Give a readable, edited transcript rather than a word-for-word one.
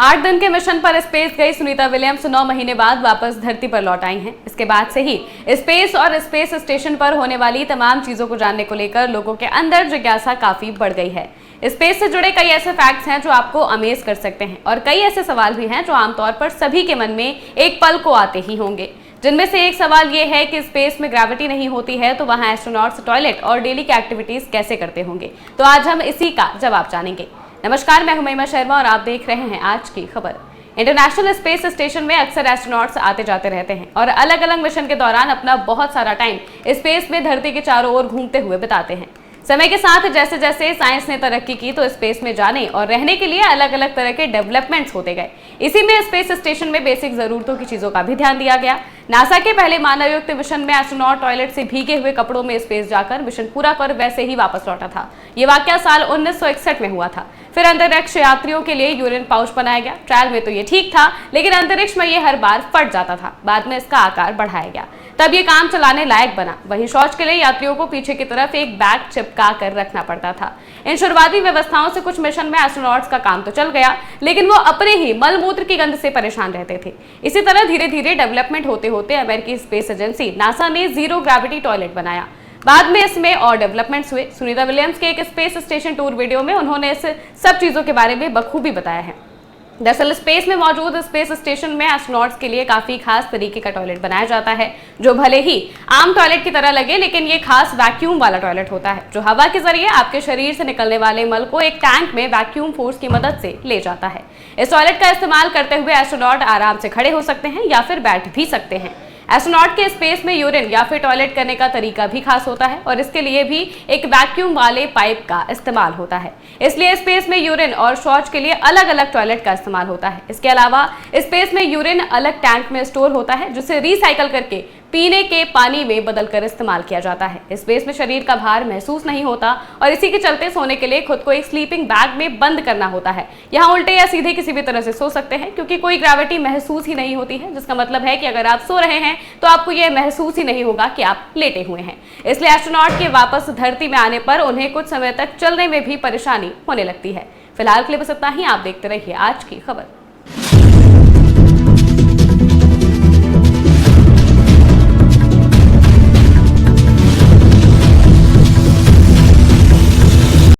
8 दिन के मिशन पर स्पेस गई सुनीता विलियम्स 9 महीने बाद वापस धरती पर लौट आई हैं। इसके बाद से ही स्पेस और स्पेस स्टेशन पर होने वाली तमाम चीजों को जानने को लेकर लोगों के अंदर जिज्ञासा काफी बढ़ गई है। स्पेस से जुड़े कई ऐसे फैक्ट्स हैं जो आपको अमेज कर सकते हैं और कई ऐसे सवाल भी हैं जो आमतौर पर सभी के मन में एक पल को आते ही होंगे, जिनमें से एक सवाल ये है कि स्पेस में ग्रेविटी नहीं होती है तो वहां एस्ट्रोनॉट्स टॉयलेट और डेली की एक्टिविटीज कैसे करते होंगे। तो आज हम इसी का जवाब जानेंगे। नमस्कार, मैं हूं महिमा शर्मा और आप देख रहे हैं आज की खबर। इंटरनेशनल स्पेस स्टेशन में अक्सर एस्ट्रोनॉट्स आते जाते रहते हैं और अलग अलग मिशन के दौरान अपना बहुत सारा टाइम स्पेस में धरती के चारों ओर घूमते हुए बिताते हैं। समय के साथ जैसे जैसे साइंस ने तरक्की की तो स्पेस में जाने और रहने के लिए अलग अलग तरह के डेवलपमेंट्स होते गए। इसी में स्पेस स्टेशन में बेसिक जरूरतों की चीजों का भी ध्यान दिया गया। नासा के पहले मानवयुक्त मिशन में एस्ट्रोनॉट टॉयलेट से भीगे हुए कपड़ों में स्पेस जाकर मिशन पूरा कर वैसे ही वापस लौटा था। ये वाकया साल 1961 में हुआ था। फिर अंतरिक्ष यात्रियों के लिए यूरिन पाउच बनाया गया। ट्रायल में तो ये ठीक था, लेकिन अंतरिक्ष में ये हर बार फट जाता था। बाद में इसका आकार बढ़ाया गया, तब ये काम चलाने लायक बना। वहीं शौच के लिए यात्रियों को पीछे की तरफ एक बैग चिपका कर रखना पड़ता था। इन शुरुआती व्यवस्थाओं से कुछ मिशन में एस्ट्रोनॉट्स का काम तो चल गया, लेकिन वो अपने ही मल मूत्र की गंध से परेशान रहते थे। इसी तरह धीरे धीरे डेवलपमेंट होते होते अमेरिकी स्पेस एजेंसी नासा ने जीरो ग्रेविटी टॉयलेट बनाया। बाद में इसमें और डेवलपमेंट्स हुए। सुनीता विलियम्स के एक स्पेस स्टेशन टूर वीडियो में उन्होंने इस सब चीजों के बारे में बखूबी बताया है। दरअसल स्पेस में मौजूद स्पेस स्टेशन में एस्ट्रोनॉट्स के लिए काफी खास तरीके का टॉयलेट बनाया जाता है, जो भले ही आम टॉयलेट की तरह लगे, लेकिन ये खास वैक्यूम वाला टॉयलेट होता है, जो हवा के जरिए आपके शरीर से निकलने वाले मल को एक टैंक में वैक्यूम फोर्स की मदद से ले जाता है। इस टॉयलेट का इस्तेमाल करते हुए एस्ट्रोनॉट आराम से खड़े हो सकते हैं या फिर बैठ भी सकते हैं। एस्ट्रोनॉट के स्पेस में यूरिन या फिर टॉयलेट करने का तरीका भी खास होता है और इसके लिए भी एक वैक्यूम वाले पाइप का इस्तेमाल होता है। इसलिए स्पेस में यूरिन और शौच के लिए अलग अलग टॉयलेट का इस्तेमाल होता है। इसके अलावा स्पेस में यूरिन अलग टैंक में स्टोर होता है, जिसे रिसाइकल करके पीने के पानी में बदलकर इस्तेमाल किया जाता है। स्पेस में शरीर का भार महसूस नहीं होता और इसी के चलते सोने के लिए खुद को एक स्लीपिंग बैग में बंद करना होता है। यहाँ उल्टे या सीधे किसी भी तरह से सो सकते हैं, क्योंकि कोई ग्रेविटी महसूस ही नहीं होती है, जिसका मतलब है कि अगर आप सो रहे हैं तो आपको यह महसूस ही नहीं होगा कि आप लेटे हुए हैं। इसलिए एस्ट्रोनॉट के वापस धरती में आने पर उन्हें कुछ समय तक चलने में भी परेशानी होने लगती है। फिलहाल के लिए बस इतना ही। आप देखते रहिए आज की खबर।